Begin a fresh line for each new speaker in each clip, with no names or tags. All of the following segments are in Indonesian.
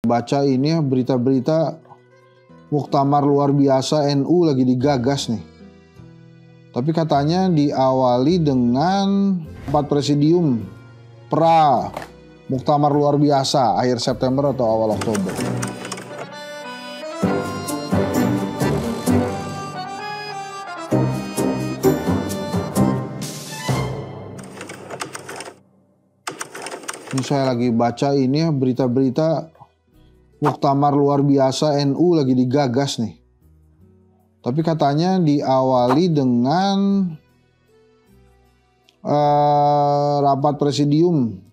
baca ini ya berita-berita muktamar luar biasa NU lagi digagas nih. Tapi katanya diawali dengan 4 presidium pra muktamar luar biasa akhir September atau awal Oktober. Ini saya lagi baca ini ya berita-berita muktamar luar biasa NU lagi digagas nih. Tapi katanya diawali dengan rapat presidium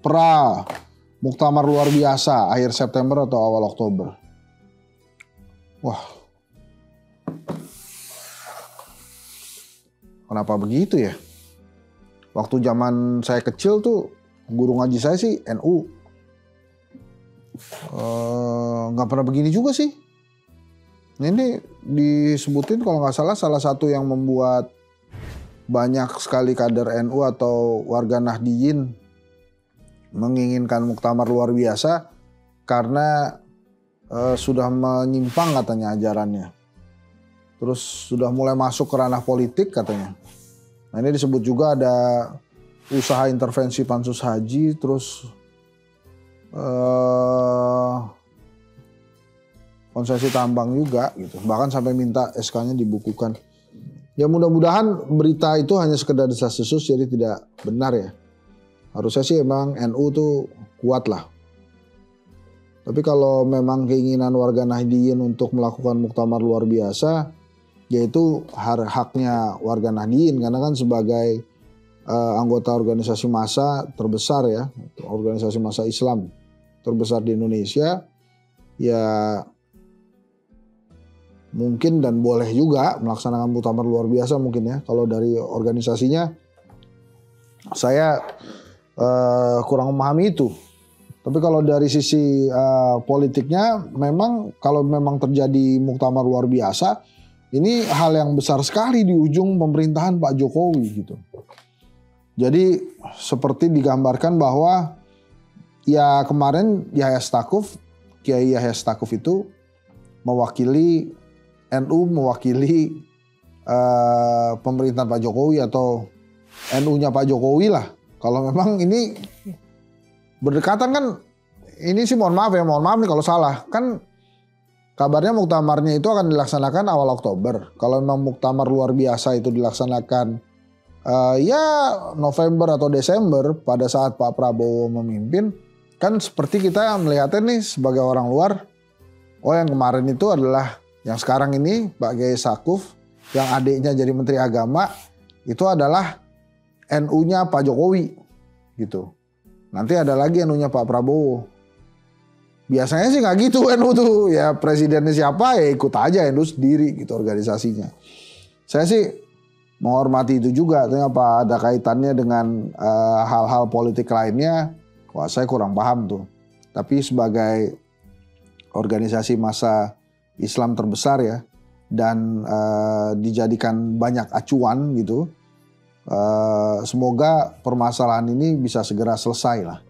pra muktamar luar biasa akhir September atau awal Oktober. Wah, kenapa begitu ya? Waktu zaman saya kecil tuh guru ngaji saya sih NU. Nggak pernah begini juga sih. Ini disebutin kalau nggak salah satu yang membuat banyak sekali kader NU atau warga Nahdliyin menginginkan muktamar luar biasa karena sudah menyimpang katanya ajarannya. Terus sudah mulai masuk ke ranah politik katanya. Nah ini disebut juga ada usaha intervensi pansus haji, terus konsesi tambang juga gitu. Bahkan sampai minta SK-nya dibukukan. Ya mudah-mudahan berita itu hanya sekedar desas-desus jadi tidak benar ya. Harusnya sih emang NU tuh kuat lah. Tapi kalau memang keinginan warga Nahdliyin untuk melakukan muktamar luar biasa, yaitu haknya warga Nahdliyin karena kan sebagai anggota organisasi massa terbesar ya, organisasi massa Islam terbesar di Indonesia, ya mungkin dan boleh juga melaksanakan muktamar luar biasa mungkin ya. Kalau dari organisasinya saya kurang memahami itu. Tapi kalau dari sisi politiknya memang kalau memang terjadi muktamar luar biasa, ini hal yang besar sekali di ujung pemerintahan Pak Jokowi gitu. Jadi seperti digambarkan bahwa ya kemarin Kiai Yahya Stakuf itu mewakili NU, mewakili pemerintahan Pak Jokowi atau NU-nya Pak Jokowi lah. Kalau memang ini berdekatan kan, ini sih mohon maaf nih kalau salah. Kan kabarnya muktamarnya itu akan dilaksanakan awal Oktober. Kalau memang muktamar luar biasa itu dilaksanakan ya November atau Desember pada saat Pak Prabowo memimpin, kan seperti kita melihatnya nih sebagai orang luar, oh yang kemarin itu adalah yang sekarang ini Pak Kiai Stakuf yang adiknya jadi Menteri Agama itu adalah NU-nya Pak Jokowi gitu. Nanti ada lagi NU-nya Pak Prabowo. Biasanya sih nggak gitu NU tuh, ya presidennya siapa ya ikut aja NU sendiri gitu organisasinya. Saya sih menghormati itu juga, tapi apa ada kaitannya dengan hal-hal politik lainnya, wah saya kurang paham tuh. Tapi sebagai organisasi massa Islam terbesar ya, dan dijadikan banyak acuan gitu, semoga permasalahan ini bisa segera selesai lah.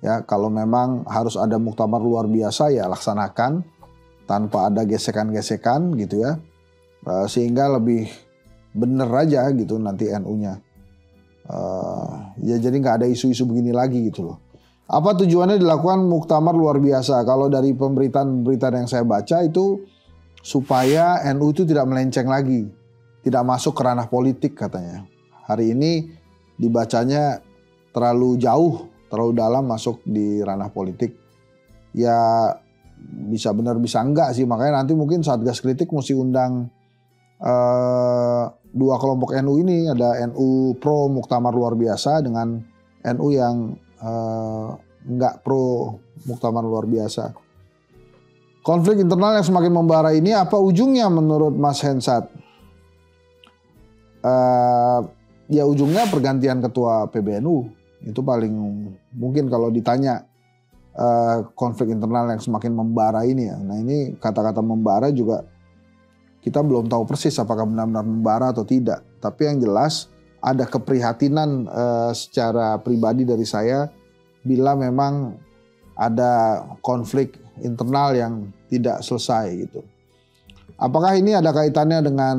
Ya kalau memang harus ada muktamar luar biasa ya laksanakan tanpa ada gesekan-gesekan gitu ya, sehingga lebih bener aja gitu nanti NU-nya. Ya jadi nggak ada isu-isu begini lagi gitu loh. Apa tujuannya dilakukan muktamar luar biasa? Kalau dari pemberitaan yang saya baca itu supaya NU itu tidak melenceng lagi, tidak masuk ke ranah politik katanya. Hari ini dibacanya terlalu jauh, terlalu dalam masuk di ranah politik. Ya bisa benar bisa enggak sih, makanya nanti mungkin Satgas Kritik mesti undang dua kelompok NU ini, ada NU pro muktamar luar biasa dengan NU yang enggak pro muktamar luar biasa. Konflik internal yang semakin membara ini apa ujungnya menurut Mas Hensat? Ya ujungnya pergantian ketua PBNU. Itu paling mungkin kalau ditanya konflik internal yang semakin membara ini ya. Nah ini kata-kata membara juga kita belum tahu persis apakah benar-benar membara atau tidak. Tapi yang jelas ada keprihatinan secara pribadi dari saya bila memang ada konflik internal yang tidak selesai gitu. Apakah ini ada kaitannya dengan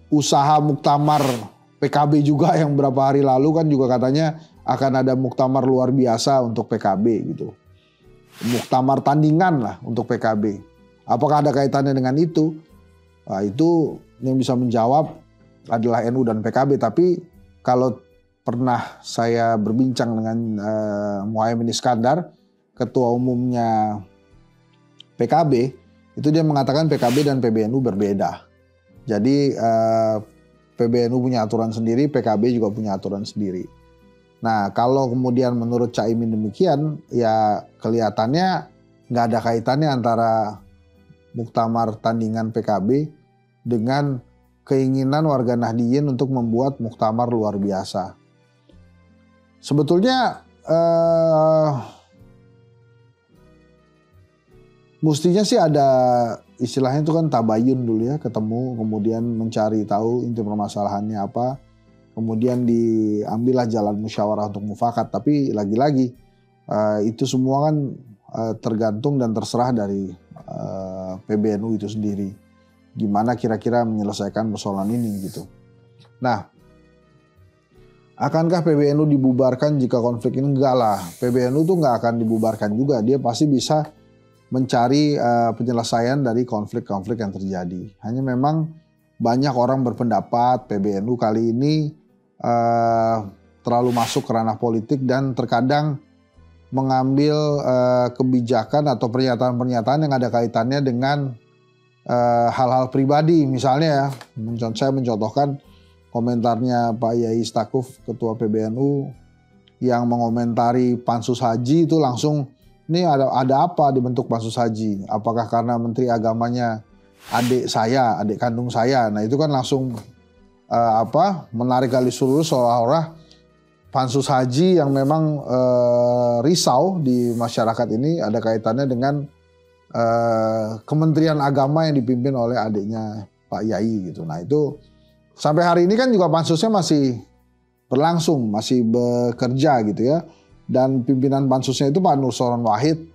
usaha muktamar PKB juga yang beberapa hari lalu kan juga katanya akan ada muktamar luar biasa untuk PKB gitu. Muktamar tandingan lah untuk PKB. Apakah ada kaitannya dengan itu? Nah, itu yang bisa menjawab adalah NU dan PKB. Tapi kalau pernah saya berbincang dengan Muhaimin Iskandar, ketua umumnya PKB, itu dia mengatakan PKB dan PBNU berbeda. Jadi PBNU punya aturan sendiri, PKB juga punya aturan sendiri. Nah kalau kemudian menurut Caimin demikian, ya kelihatannya nggak ada kaitannya antara muktamar tandingan PKB dengan keinginan warga Nahdliyin untuk membuat muktamar luar biasa. Sebetulnya mestinya sih ada istilahnya itu kan tabayun dulu ya, ketemu kemudian mencari tahu inti permasalahannya apa, kemudian diambillah jalan musyawarah untuk mufakat. Tapi lagi-lagi itu semua kan tergantung dan terserah dari PBNU itu sendiri, gimana kira-kira menyelesaikan persoalan ini gitu. Nah, akankah PBNU dibubarkan jika konflik ini? Enggak lah, PBNU tuh nggak akan dibubarkan juga, dia pasti bisa mencari penyelesaian dari konflik-konflik yang terjadi. Hanya memang banyak orang berpendapat PBNU kali ini terlalu masuk ke ranah politik dan terkadang mengambil kebijakan atau pernyataan-pernyataan yang ada kaitannya dengan hal-hal pribadi. Misalnya ya, saya mencontohkan komentarnya Pak Yai Stakuf, Ketua PBNU, yang mengomentari pansus haji itu langsung, ini ada apa dibentuk pansus haji? Apakah karena Menteri Agamanya adik saya, adik kandung saya? Nah itu kan langsung menarik garis lurus seolah-olah pansus haji yang memang risau di masyarakat ini ada kaitannya dengan Kementerian Agama yang dipimpin oleh adiknya Pak Yai gitu. Nah itu sampai hari ini kan juga pansusnya masih berlangsung, masih bekerja gitu ya. Dan pimpinan pansusnya itu Pak Nusron Wahid,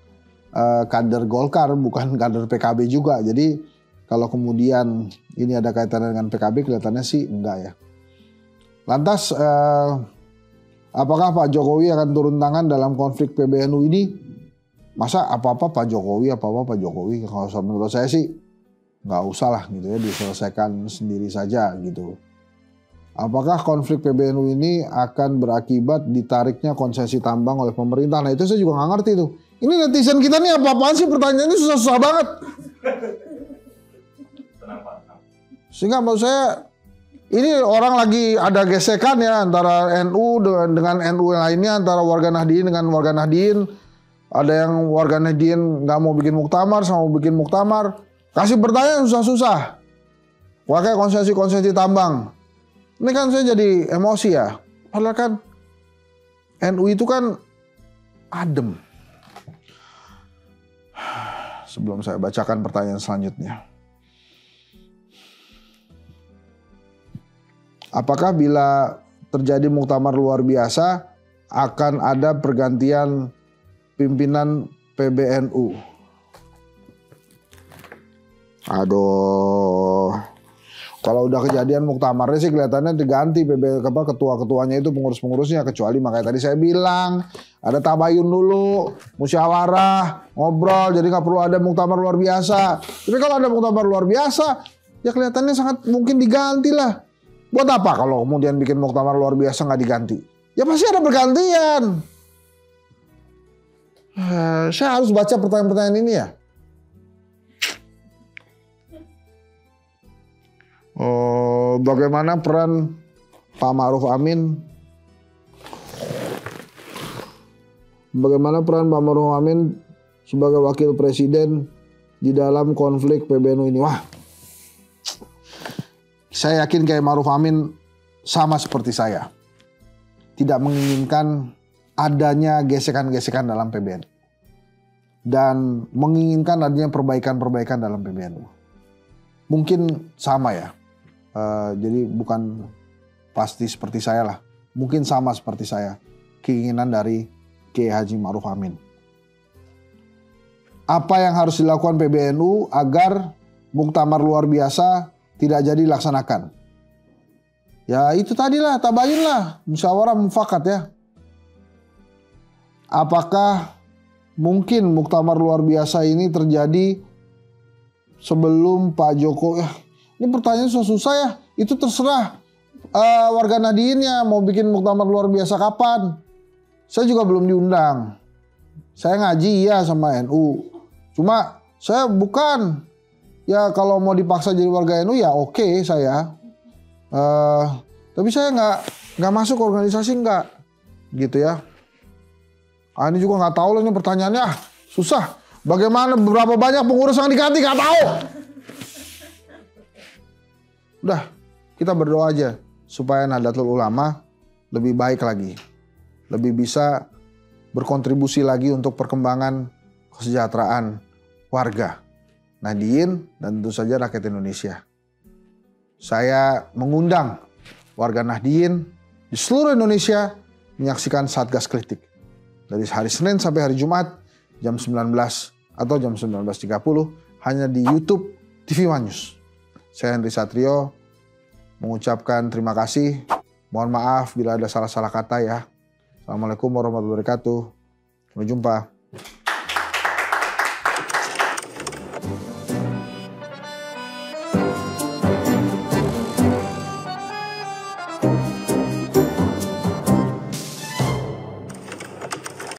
kader Golkar, bukan kader PKB juga. Jadi kalau kemudian ini ada kaitannya dengan PKB, kelihatannya sih enggak ya. Lantas apakah Pak Jokowi akan turun tangan dalam konflik PBNU ini? Masa apa-apa Pak Jokowi, apa-apa Pak Jokowi? Kalau menurut saya sih nggak usah lah gitu ya, diselesaikan sendiri saja gitu. Apakah konflik PBNU ini akan berakibat ditariknya konsesi tambang oleh pemerintah? Nah itu saya juga nggak ngerti tuh. Ini netizen kita nih apa-apaan sih, pertanyaannya susah-susah banget. Sehingga menurut saya ini orang lagi ada gesekan ya antara NU dengan NU yang lainnya, antara warga Nahdliyin dengan warga Nahdliyin. Ada yang warga Nahdliyin nggak mau bikin muktamar sama mau bikin muktamar. Kasih pertanyaan susah-susah. Pakai konsesi tambang. Ini kan saya jadi emosi ya. Padahal kan NU itu kan adem. Sebelum saya bacakan pertanyaan selanjutnya. Apakah bila terjadi muktamar luar biasa akan ada pergantian pimpinan PBNU? Aduh. Kalau udah kejadian muktamarnya sih kelihatannya diganti ketua-ketuanya itu, pengurus-pengurusnya, kecuali makanya tadi saya bilang ada tabayun dulu, musyawarah, ngobrol, jadi nggak perlu ada muktamar luar biasa. Tapi kalau ada muktamar luar biasa, ya kelihatannya sangat mungkin diganti lah. Buat apa kalau kemudian bikin muktamar luar biasa nggak diganti? Ya pasti ada pergantian. Saya harus baca pertanyaan-pertanyaan ini ya. Bagaimana peran Pak Ma'ruf Amin? Bagaimana peran Pak Ma'ruf Amin sebagai wakil presiden di dalam konflik PBNU ini? Wah, saya yakin kayak Ma'ruf Amin sama seperti saya, tidak menginginkan adanya gesekan-gesekan dalam PBNU dan menginginkan adanya perbaikan-perbaikan dalam PBNU. Mungkin sama ya. Jadi bukan pasti seperti saya lah. Mungkin sama seperti saya. Keinginan dari Kiai Haji Ma'ruf Amin. Apa yang harus dilakukan PBNU agar muktamar luar biasa tidak jadi dilaksanakan? Ya itu tadilah, tabayun lah, musyawarah mufakat ya. Apakah mungkin muktamar luar biasa ini terjadi sebelum Pak Jokowi? Ini pertanyaan susah ya. Itu terserah warga Nahdliinnya mau bikin muktamar luar biasa kapan. Saya juga belum diundang. Saya ngaji ya sama NU. Cuma saya bukan. Ya kalau mau dipaksa jadi warga NU ya oke saya. Tapi saya nggak masuk organisasi nggak. Gitu ya. Ini juga nggak tahu lah ini pertanyaannya. Susah. Bagaimana berapa banyak pengurus yang diganti nggak tahu. Udah, kita berdoa aja supaya Nahdlatul Ulama lebih baik lagi. Lebih bisa berkontribusi lagi untuk perkembangan kesejahteraan warga Nahdliin dan tentu saja rakyat Indonesia. Saya mengundang warga Nahdliin di seluruh Indonesia menyaksikan Satgas Kritik. Dari hari Senin sampai hari Jumat jam 19 atau jam 19.30 hanya di YouTube TV One News. Saya Henry Satrio mengucapkan terima kasih. Mohon maaf bila ada salah-salah kata ya. Assalamualaikum warahmatullahi wabarakatuh. Sampai jumpa.